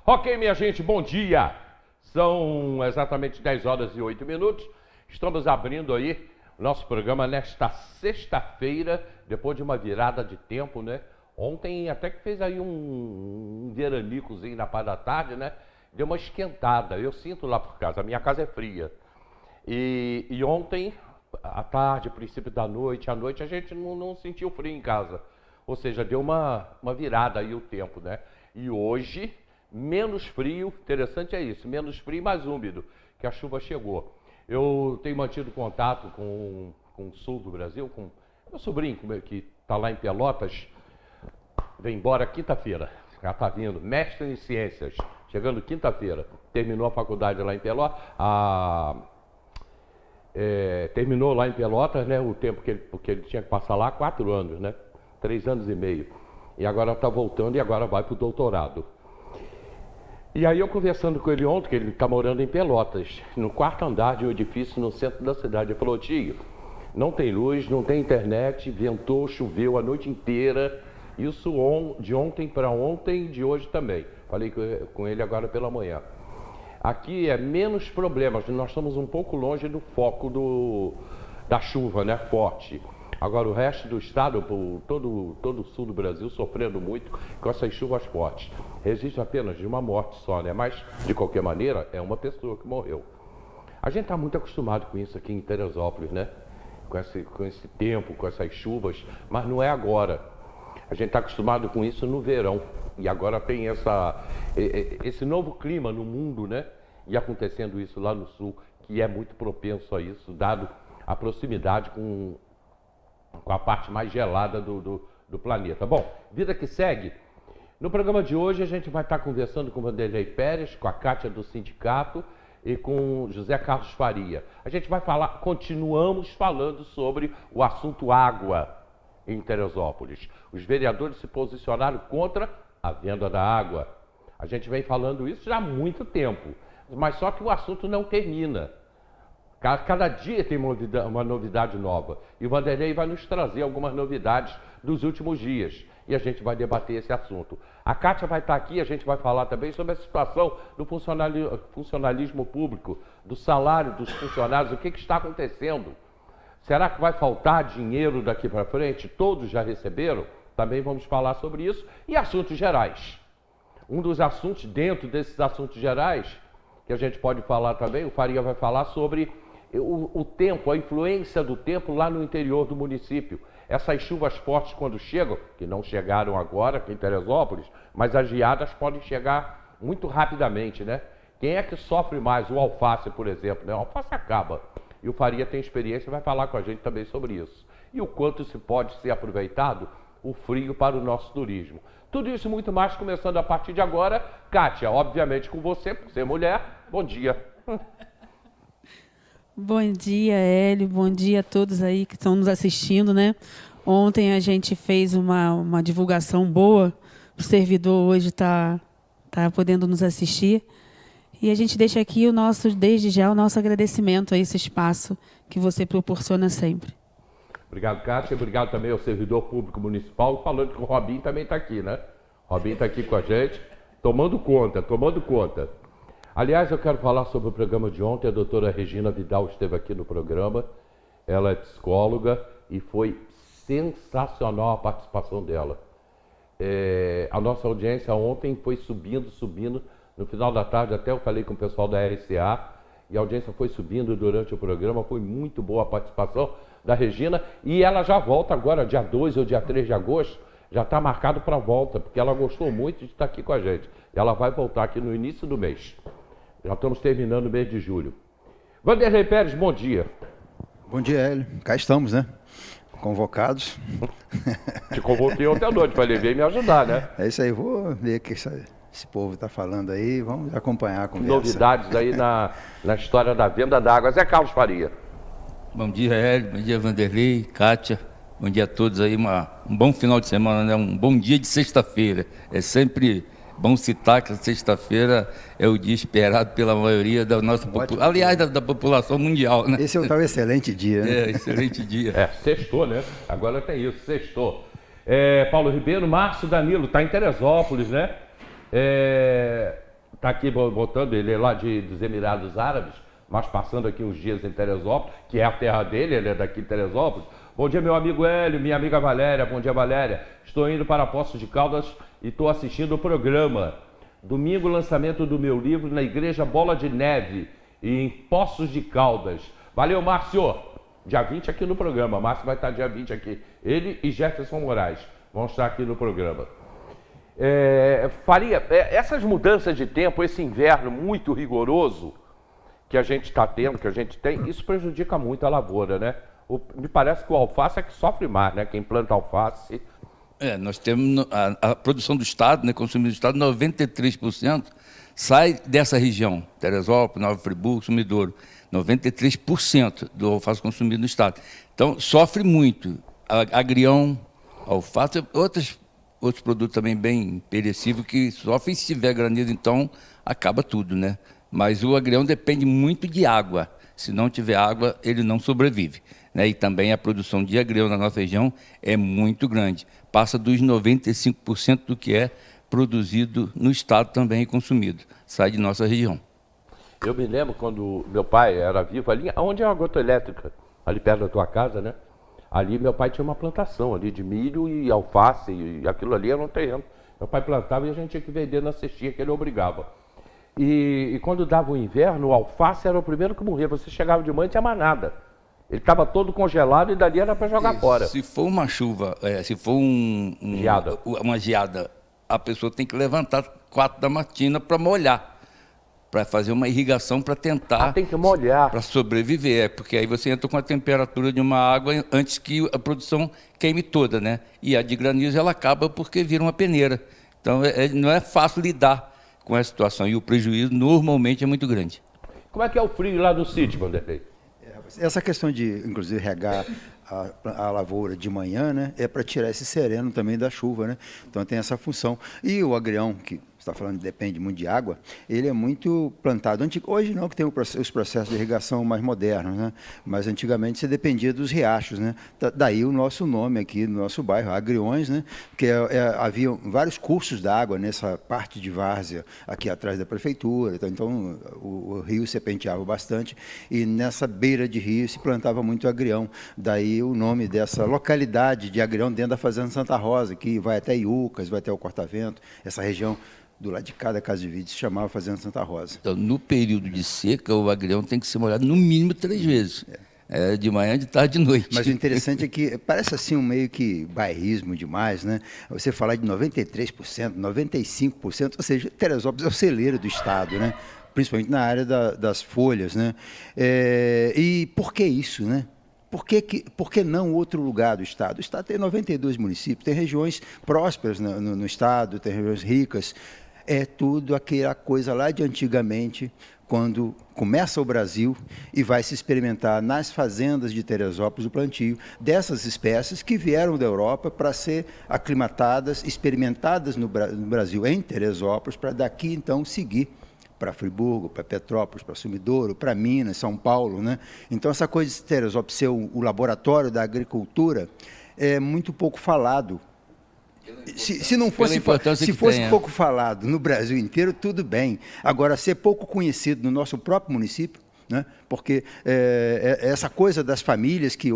Ok, minha gente, bom dia. São exatamente 10 horas e 8 minutos. Estamos abrindo aí o nosso programa nesta sexta-feira, depois de uma virada de tempo, né? Ontem até que fez aí um veranicozinho na parte da tarde, né? Deu uma esquentada. Eu sinto lá por casa, a minha casa é fria. E ontem, à tarde, princípio da noite, à noite, a gente não sentiu frio em casa. Ou seja, deu uma virada aí o tempo, né? E hoje, menos frio, interessante é isso, menos frio e mais úmido, que a chuva chegou. Eu tenho mantido contato com o sul do Brasil, com meu sobrinho, que está lá em Pelotas, vem embora quinta-feira, já está vindo, mestre em ciências, chegando quinta-feira, terminou a faculdade lá em Pelotas, terminou lá em Pelotas, né, o tempo porque ele tinha que passar lá, 4 anos, né, 3 anos e meio, e agora está voltando e agora vai para o doutorado. E aí eu conversando com ele ontem, que ele está morando em Pelotas, no 4º andar de um edifício no centro da cidade. Ele falou: tio, não tem luz, não tem internet, ventou, choveu a noite inteira, isso de ontem para ontem e de hoje também. Falei com ele agora pela manhã. Aqui é menos problemas, nós estamos um pouco longe do foco da chuva, né, forte. Agora o resto do estado, todo o sul do Brasil sofrendo muito com essas chuvas fortes. Resiste apenas de uma morte só, né? Mas, de qualquer maneira, é uma pessoa que morreu. A gente está muito acostumado com isso aqui em Teresópolis, né? Com esse tempo, com essas chuvas, mas não é agora. A gente está acostumado com isso no verão. E agora tem esse novo clima no mundo, né? E acontecendo isso lá no sul, que é muito propenso a isso, dado a proximidade com a parte mais gelada do planeta. Bom, vida que segue. No programa de hoje a gente vai estar conversando com o Vanderlei Pérez, com a Kátia do sindicato e com José Carlos Faria. A gente vai continuamos falando sobre o assunto água em Teresópolis. Os vereadores se posicionaram contra a venda da água. A gente vem falando isso já há muito tempo, mas só que o assunto não termina. Cada dia tem uma novidade nova. E o Vanderlei vai nos trazer algumas novidades dos últimos dias. E a gente vai debater esse assunto. A Kátia vai estar aqui, a gente vai falar também sobre a situação do funcionalismo público, do salário dos funcionários, o que está acontecendo. Será que vai faltar dinheiro daqui para frente? Todos já receberam? Também vamos falar sobre isso. E assuntos gerais. Um dos assuntos, dentro desses assuntos gerais, que a gente pode falar também, o Faria vai falar sobre o tempo, a influência do tempo lá no interior do município. Essas chuvas fortes quando chegam, que não chegaram agora aqui em Teresópolis, mas as geadas podem chegar muito rapidamente, né? Quem é que sofre mais? O alface, por exemplo, né? O alface acaba. E o Faria tem experiência e vai falar com a gente também sobre isso. E o quanto se pode ser aproveitado o frio para o nosso turismo. Tudo isso e muito mais começando a partir de agora. Kátia, obviamente com você, por ser mulher, bom dia. Bom dia, Hélio. Bom dia a todos aí que estão nos assistindo, né? Ontem a gente fez uma divulgação boa. O servidor hoje está podendo nos assistir. E a gente deixa aqui desde já o nosso agradecimento a esse espaço que você proporciona sempre. Obrigado, Kátia. Obrigado também ao servidor público municipal. Falando que o Robinho também está aqui, né? O Robinho está aqui com a gente, tomando conta. Aliás, eu quero falar sobre o programa de ontem. A doutora Regina Vidal esteve aqui no programa. Ela é psicóloga e foi sensacional a participação dela. A nossa audiência ontem foi subindo. No final da tarde até eu falei com o pessoal da RCA e a audiência foi subindo durante o programa. Foi muito boa a participação da Regina e ela já volta agora, dia 2 ou dia 3 de agosto. Já está marcado para a volta, porque ela gostou muito de estar aqui com a gente. Ela vai voltar aqui no início do mês. Já estamos terminando o mês de julho. Vanderlei Pérez, bom dia. Bom dia, Hélio. Cá estamos, né? Convocados. Te convoquei ontem à noite para ele vir me ajudar, né? É isso aí, vou ver o que esse povo está falando aí, vamos acompanhar a conversa. Novidades aí na história da venda da água. Zé Carlos Faria. Bom dia, Hélio. Bom dia, Vanderlei, Kátia. Bom dia a todos aí. Um bom final de semana, né? Um bom dia de sexta-feira. É sempre bom citar que a sexta-feira é o dia esperado pela maioria da nossa população, aliás, da população mundial, né? Esse é o tal excelente dia, né? Excelente dia. Sextou, né? Agora tem isso, sextou. Paulo Ribeiro, Márcio Danilo, está em Teresópolis, né? Está aqui botando, ele é lá dos Emirados Árabes, mas passando aqui uns dias em Teresópolis, que é a terra dele, ele é daqui de Teresópolis. Bom dia, meu amigo Hélio, minha amiga Valéria. Bom dia, Valéria. Estou indo para Poços de Caldas e estou assistindo o programa. Domingo, lançamento do meu livro na Igreja Bola de Neve, em Poços de Caldas. Valeu, Márcio. Dia 20 aqui no programa. Márcio vai estar dia 20 aqui. Ele e Jefferson Moraes vão estar aqui no programa. Faria, essas mudanças de tempo, esse inverno muito rigoroso que a gente está tendo, que a gente tem, isso prejudica muito a lavoura, né? Me parece que o alface é que sofre mais, né? Quem planta alface. Nós temos a produção do Estado, né, consumido do Estado, 93% sai dessa região, Teresópolis, Nova Friburgo, Sumidouro. 93% do alface consumido no Estado. Então, sofre muito. Agrião, alface, outros produtos também bem perecíveis que sofrem. Se tiver granizo, então, acaba tudo, né? Mas o agrião depende muito de água. Se não tiver água, ele não sobrevive, né? E também a produção de agrião na nossa região é muito grande. Passa dos 95% do que é produzido no Estado também e consumido. Sai de nossa região. Eu me lembro quando meu pai era vivo, ali onde é a gota elétrica, ali perto da tua casa, né? Ali meu pai tinha uma plantação ali de milho e alface, e aquilo ali era um terreno. Meu pai plantava e a gente tinha que vender na cestinha que ele obrigava. E quando dava o inverno, o alface era o primeiro que morria. Você chegava de manhã e não tinha mais nada. Ele estava todo congelado e dali era para jogar fora. Se for uma chuva, se for uma geada, a pessoa tem que levantar 4 da matina para molhar, para fazer uma irrigação para tentar... tem que molhar. Para sobreviver, porque aí você entra com a temperatura de uma água antes que a produção queime toda, né? E a de granizo ela acaba porque vira uma peneira. Então não é fácil lidar com essa situação e o prejuízo normalmente é muito grande. Como é que é o frio lá no sítio, Vanderlei? Essa questão de, inclusive, regar a lavoura de manhã, né, é para tirar esse sereno também da chuva, né? Então tem essa função. E o agrião, que você está falando depende muito de água, ele é muito plantado. Hoje não, que tem os processos de irrigação mais modernos, né? Mas antigamente você dependia dos riachos, né? Daí o nosso nome aqui no nosso bairro, Agriões, né? Porque havia vários cursos d'água nessa parte de várzea aqui atrás da prefeitura. Então o rio serpenteava bastante e nessa beira de rio se plantava muito agrião. Daí o nome dessa localidade de agrião dentro da Fazenda Santa Rosa, que vai até Iucas, vai até o Cortavento, essa região do lado de cada casa de vídeo se chamava Fazenda Santa Rosa. Então, no período de seca, o agrião tem que ser molhado no mínimo 3 vezes. De manhã, de tarde e de noite. Mas o interessante é que parece assim um meio que bairrismo demais, né? Você falar de 93%, 95%, ou seja, Teresópolis é o celeiro do Estado, né? Principalmente na área das folhas, né? E por que isso, né? Por que não outro lugar do Estado? O Estado tem 92 municípios, tem regiões prósperas no Estado, tem regiões ricas. É tudo aquela coisa lá de antigamente, quando começa o Brasil e vai se experimentar nas fazendas de Teresópolis o plantio dessas espécies que vieram da Europa para ser aclimatadas, experimentadas no Brasil, em Teresópolis, para daqui então seguir para Friburgo, para Petrópolis, para Sumidouro, para Minas, São Paulo, né? Então essa coisa de Teresópolis ser o laboratório da agricultura é muito pouco falado. Se não fosse, se fosse pouco falado no Brasil inteiro, tudo bem. Agora, ser pouco conhecido no nosso próprio município, né? Porque essa coisa das famílias que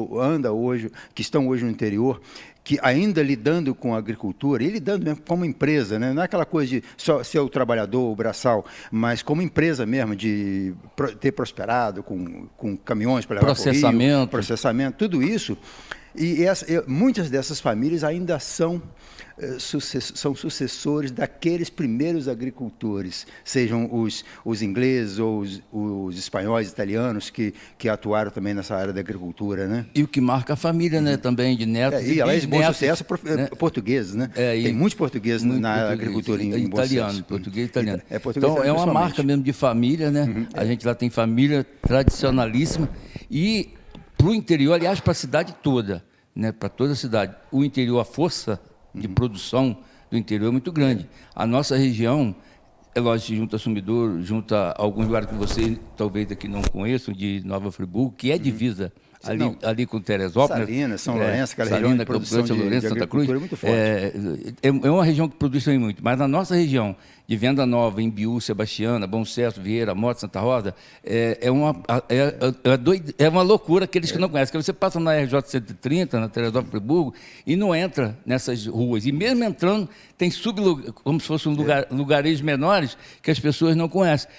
estão hoje no interior, que ainda lidando com a agricultura, e lidando mesmo como empresa, né? Não é aquela coisa de só ser o trabalhador, o braçal, mas como empresa mesmo, de ter prosperado com caminhões para levar processamento, tudo isso. E muitas dessas famílias ainda são sucessores daqueles primeiros agricultores, sejam os ingleses ou os espanhóis, italianos, que atuaram também nessa área da agricultura, né? E o que marca a família, né, também, de netos e além de bom sucesso, portugueses, né? Tem muitos portugueses na agricultura em bom sucesso. Português e italiano. Então, é uma marca mesmo de família, né? A gente lá tem família tradicionalíssima e para o interior, aliás, para a cidade toda, né? Para toda a cidade. O interior, a força de produção do interior é muito grande. A nossa região, lógico, junto a Sumidouro, junto a alguns lugares que você talvez aqui não conheçam, de Nova Friburgo, que é divisa ali com Teresópolis. Salinas, São Lourenço, aquela região de produção São Lourenço, Santa Cruz. É muito forte. É uma região que produz também muito, mas na nossa região de Venda Nova, Imbiú, Sebastiana, Bom Sucesso, Vieira, Mota, Santa Rosa, é uma loucura aqueles que não conhecem. Porque você passa na RJ 130, na Teresópolis, Friburgo, e não entra nessas ruas. E mesmo entrando, tem como se fossem lugares menores que as pessoas não conhecem.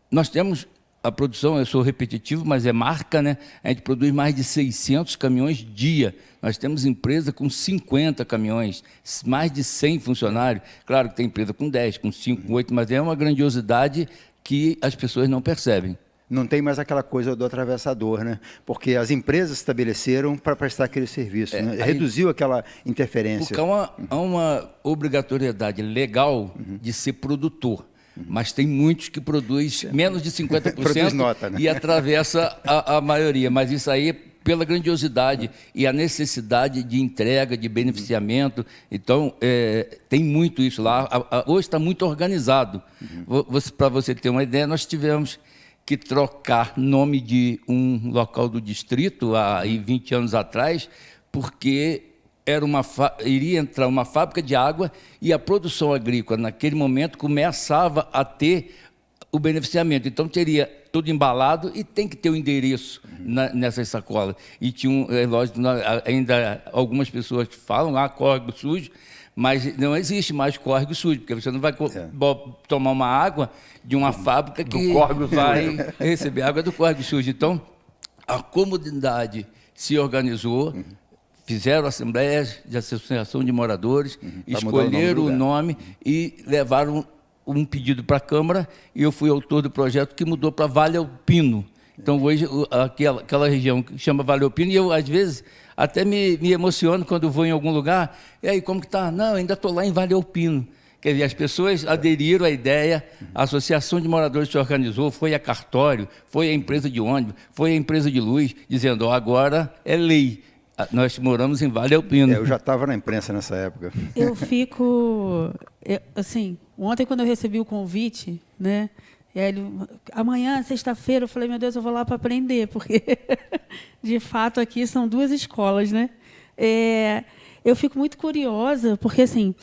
Nós temos a produção, eu sou repetitivo, mas é marca, né? A gente produz mais de 600 caminhões dia. Nós temos empresa com 50 caminhões, mais de 100 funcionários. Claro que tem empresa com 10, com 5, com 8, mas é uma grandiosidade que as pessoas não percebem. Não tem mais aquela coisa do atravessador, né? Porque as empresas estabeleceram para prestar aquele serviço, né? Reduziu aquela interferência. Porque há uma obrigatoriedade legal de ser produtor. Mas tem muitos que produzem menos de 50% Produz nota, né? E atravessa a maioria. Mas isso aí, pela grandiosidade e a necessidade de entrega, de beneficiamento. Então, tem muito isso lá. Hoje está muito organizado. Para você ter uma ideia, nós tivemos que trocar nome de um local do distrito há 20 anos atrás, porque iria entrar uma fábrica de água e a produção agrícola, naquele momento, começava a ter o beneficiamento. Então, teria tudo embalado e tem que ter o endereço nessas sacolas. E tinha, lógico, ainda algumas pessoas falam lá, córrego sujo, mas não existe mais córrego sujo, porque você não vai tomar uma água de uma fábrica que vai receber água do córrego sujo. Então, a comunidade se organizou, fizeram assembleias de associação de moradores, escolheram o nome e levaram um pedido para a Câmara, e eu fui autor do projeto que mudou para Vale Alpino. Então, hoje, aquela região que chama Vale Alpino, e eu, às vezes, até me emociono quando eu vou em algum lugar, e aí, como que está? Não, ainda estou lá em Vale Alpino. Quer dizer, as pessoas aderiram à ideia, a Associação de Moradores se organizou, foi a cartório, foi a empresa de ônibus, foi a empresa de luz, dizendo, agora é lei. Nós moramos em Vale Alpino. Eu já estava na imprensa nessa época. Eu fico... assim, ontem, quando eu recebi o convite, né? Amanhã, sexta-feira, eu falei, meu Deus, eu vou lá para aprender, porque, de fato, aqui são 2 escolas, né? Eu fico muito curiosa, porque, assim,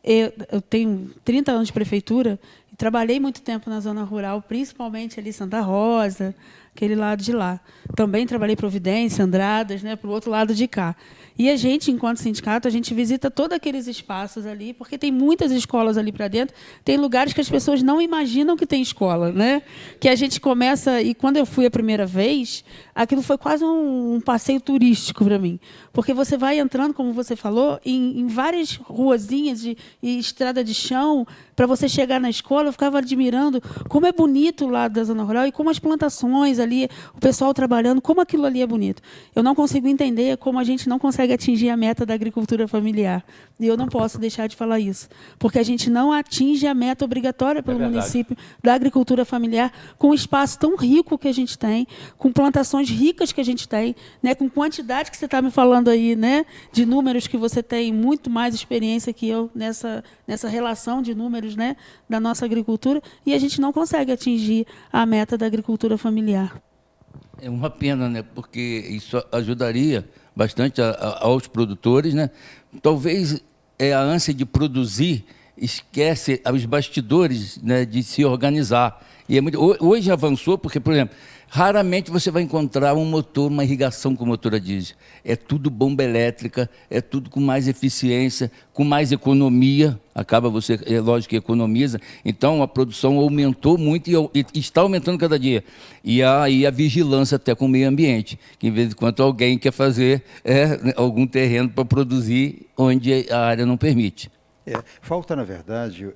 eu tenho 30 anos de prefeitura, e trabalhei muito tempo na zona rural, principalmente ali Santa Rosa, aquele lado de lá. Também trabalhei em Providência, Andradas, né, para o outro lado de cá. E a gente, enquanto sindicato, a gente visita todos aqueles espaços ali, porque tem muitas escolas ali para dentro, tem lugares que as pessoas não imaginam que tem escola, né? Que a gente começa, e quando eu fui a primeira vez, aquilo foi quase um passeio turístico para mim, porque você vai entrando, como você falou, em várias ruazinhas e estrada de chão, para você chegar na escola. Eu ficava admirando como é bonito lá da zona rural e como as plantações ali, o pessoal trabalhando, como aquilo ali é bonito. Eu não consigo entender como a gente não consegue atingir a meta da agricultura familiar. E eu não posso deixar de falar isso, porque a gente não atinge a meta obrigatória pelo município da agricultura familiar, com o espaço tão rico que a gente tem, com plantações ricas que a gente tem, né, com quantidade que você está me falando aí, né, de números que você tem muito mais experiência que eu nessa relação de números, né, da nossa agricultura, e a gente não consegue atingir a meta da agricultura familiar. É uma pena, né, porque isso ajudaria bastante aos produtores, né? Talvez a ânsia de produzir esquece os bastidores, né, de se organizar. E hoje avançou porque, por exemplo, raramente você vai encontrar um motor, uma irrigação com motor a diesel. É tudo bomba elétrica, é tudo com mais eficiência, com mais economia. Acaba você, é lógico que economiza. Então, a produção aumentou muito e está aumentando cada dia. E aí a vigilância até com o meio ambiente, que, em vez de quando alguém quer fazer algum terreno para produzir onde a área não permite. Falta, na verdade,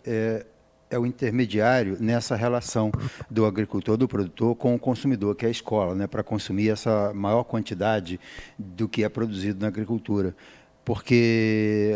o intermediário nessa relação do agricultor, do produtor com o consumidor, que é a escola, né, para consumir essa maior quantidade do que é produzido na agricultura. Porque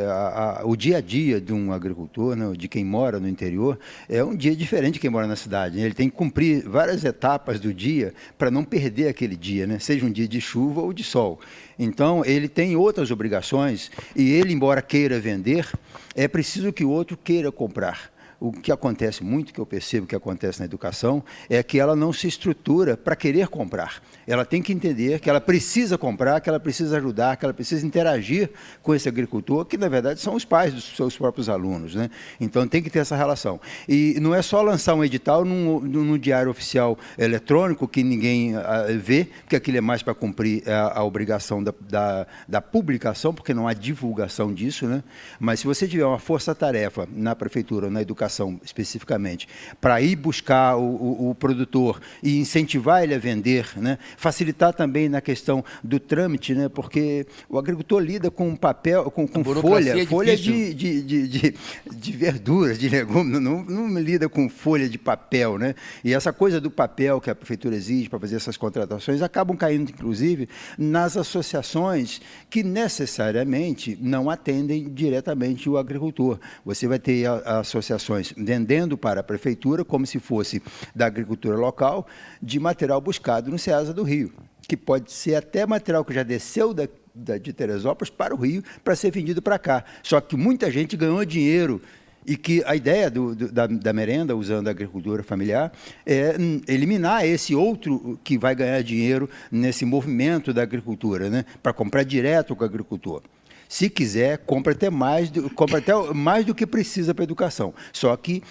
o dia a dia de um agricultor, né, de quem mora no interior, é um dia diferente de quem mora na cidade, né? Ele tem que cumprir várias etapas do dia para não perder aquele dia, né? Seja um dia de chuva ou de sol. Então, ele tem outras obrigações e ele, embora queira vender, é preciso que o outro queira comprar. o que acontece muito, que eu percebo que acontece na educação, é que ela não se estrutura para querer comprar. Ela tem que entender que ela precisa comprar, que ela precisa ajudar, que ela precisa interagir com esse agricultor, que na verdade são os pais dos seus próprios alunos, né? Então tem que ter essa relação. E não é só lançar um edital no diário oficial eletrônico, que ninguém vê, porque aquilo é mais para cumprir a obrigação da publicação, porque não há divulgação disso, né? Mas se você tiver uma força-tarefa na prefeitura, na educação especificamente, para ir buscar o produtor e incentivar ele a vender, né? Facilitar também na questão do trâmite, né? Porque o agricultor lida com papel, com folha de verduras, de legumes, não lida com folha de papel, né? E essa coisa do papel que a prefeitura exige para fazer essas contratações acabam caindo, inclusive, nas associações que necessariamente não atendem diretamente o agricultor. Você vai ter associações vendendo para a prefeitura como se fosse da agricultura local, de material buscado no Ceasa do Rio, que pode ser até material que já desceu de Teresópolis para o Rio para ser vendido para cá. Só que muita gente ganhou dinheiro e que a ideia da merenda, usando a agricultura familiar, é eliminar esse outro que vai ganhar dinheiro nesse movimento da agricultura, né? Para comprar direto com o agricultor. Se quiser, compra até mais do que precisa para a educação. Só que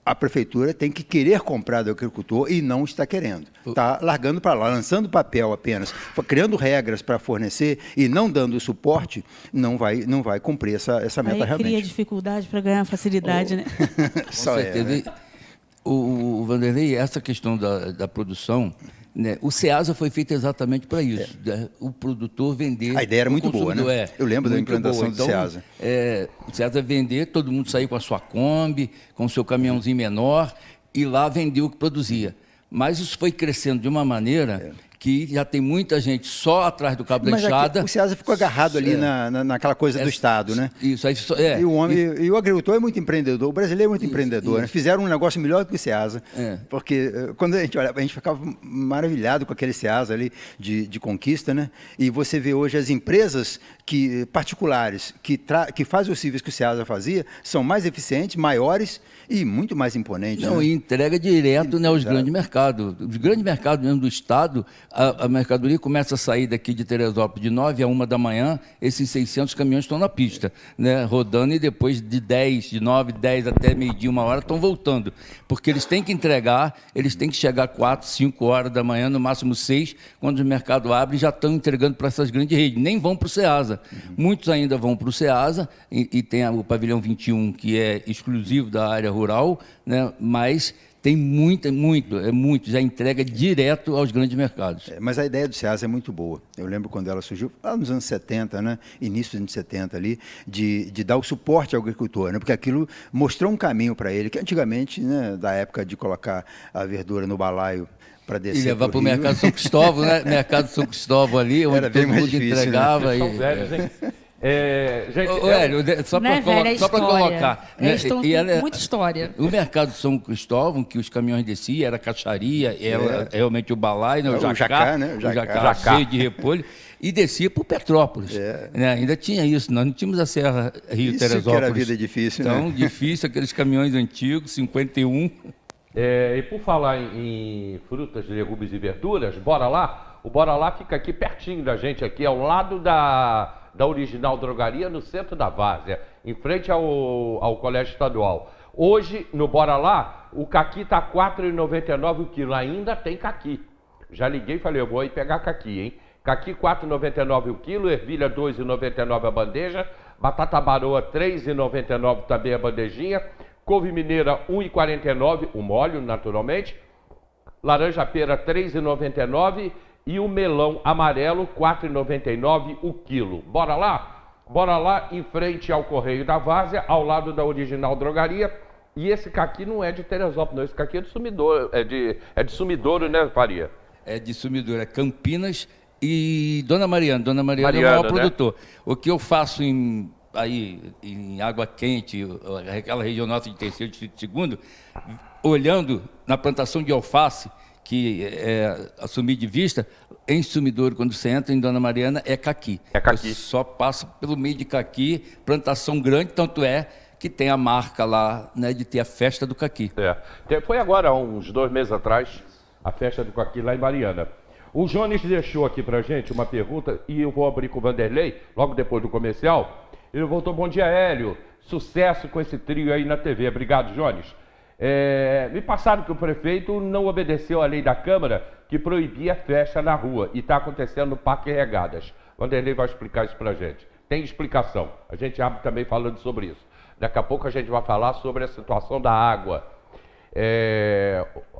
a prefeitura tem que querer comprar do agricultor e não está querendo. Está largando para lá, lançando papel apenas, criando regras para fornecer e não dando suporte, não vai cumprir essa meta realmente. Cria dificuldade para ganhar facilidade, né? Só né? O Vanderlei, essa questão da produção, né, o Ceasa foi feito exatamente para isso, né, o produtor vender. A ideia era muito boa, né? Eu lembro da implantação do Ceasa. O Ceasa vender, todo mundo sair com a sua Kombi, com o seu caminhãozinho menor, e lá vender o que produzia. Mas isso foi crescendo de uma maneira que já tem muita gente só atrás do cabo da enxada. O Ceasa ficou agarrado ali naquela coisa do Estado, né? Isso, aí e o agricultor é muito empreendedor, o brasileiro é muito empreendedor, né? Fizeram um negócio melhor do que o Ceasa, porque quando a gente olhava, a gente ficava maravilhado com aquele Ceasa ali de conquista, né? E você vê hoje as empresas particulares que fazem os cíveis que o Ceasa fazia, são mais eficientes, maiores e muito mais imponentes. Não, né? E entrega direto, né, aos grandes mercados. Os grandes mercados mesmo do Estado, a mercadoria começa a sair daqui de Teresópolis de 9 a 1 da manhã, esses 600 caminhões estão na pista, né, rodando, e depois de 9, 10 até meio-dia, 1 hora, estão voltando. Porque eles têm que entregar, eles têm que chegar 4, 5 horas da manhã, no máximo 6, quando o mercado abre, já estão entregando para essas grandes redes. Nem vão para o Ceasa. Muitos ainda vão para o Ceasa, e tem o pavilhão 21, que é exclusivo da área rural, né, mas tem muito, já entrega direto aos grandes mercados. Mas a ideia do Ceasa é muito boa. Eu lembro quando ela surgiu, lá nos anos 70, né? Início dos anos 70 ali, de dar o suporte ao agricultor, né? Porque aquilo mostrou um caminho para ele, que antigamente, né, da época de colocar a verdura no balaio para descer e levar para o mercado São Cristóvão, né? Mercado São Cristóvão ali, onde todo mundo difícil, entregava. Né? São velhos, hein? Gente, só para colocar. Eles estão com muita história. O mercado São Cristóvão, que os caminhões desciam, era caixaria, era realmente o balaio, né? O jacá, né? O jacá cheio de repolho, e descia para o Petrópolis. Né? Ainda tinha isso, nós não tínhamos a Serra Rio-Teresópolis. Isso que era a vida difícil, então, né? difícil, aqueles caminhões antigos, 51. E por falar em frutas, legumes e verduras, bora lá? O Bora Lá fica aqui pertinho da gente, aqui ao lado da Original Drogaria, no centro da Várzea, em frente ao Colégio Estadual. Hoje, no Bora Lá, o caqui está R$ 4,99 o quilo. Ainda tem caqui. Já liguei e falei, eu vou aí pegar caqui, hein? Caqui R$ 4,99 o quilo, ervilha R$ 2,99 a bandeja, batata baroa R$ 3,99 também a bandejinha, couve mineira R$ 1,49, o molho, naturalmente, laranja pera R$ 3,99 e o melão amarelo R$ 4,99 o quilo. Bora lá? Bora lá, em frente ao Correio da Várzea, ao lado da Original Drogaria. E esse caqui não é de Teresópolis, não. Esse caqui é de Sumidouro, é de Sumidouro, né, Faria? É de Sumidouro, é Campinas e Dona Mariana. Dona Mariana é o maior produtor. O que eu faço em Água Quente, aquela região nossa de terceiro, distrito segundo, olhando na plantação de alface, que é assumir de vista, em Sumidouro, quando você entra em Dona Mariana, é caqui. É caqui. Eu só passo pelo meio de caqui, plantação grande, tanto é que tem a marca lá, né, de ter a festa do caqui. Foi agora, uns 2 meses atrás, a festa do caqui lá em Mariana. O Jones deixou aqui pra gente uma pergunta e eu vou abrir com o Vanderlei, logo depois do comercial. Ele voltou: bom dia, Hélio. Sucesso com esse trio aí na TV. Obrigado, Jones. Me passaram que o prefeito não obedeceu à lei da Câmara que proibia festa na rua e está acontecendo no Parque Regadas. Vanderlei vai explicar isso pra gente. Tem explicação. A gente abre também falando sobre isso. Daqui a pouco a gente vai falar sobre a situação da água.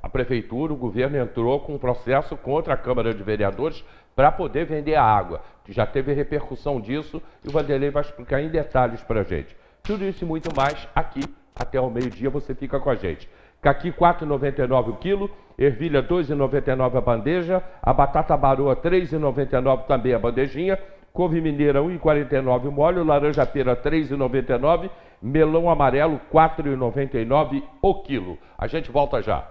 A prefeitura, o governo entrou com um processo contra a Câmara de Vereadores para poder vender a água. Já teve repercussão disso e o Vanderlei vai explicar em detalhes para a gente. Tudo isso e muito mais aqui até o meio-dia, você fica com a gente. Caqui R$ 4,99 o quilo, ervilha R$ 2,99 a bandeja, a batata baroa R$ 3,99 também a bandejinha, couve mineira R$ 1,49 o molho, laranja pera R$ 3,99, melão amarelo R$ 4,99 o quilo. A gente volta já.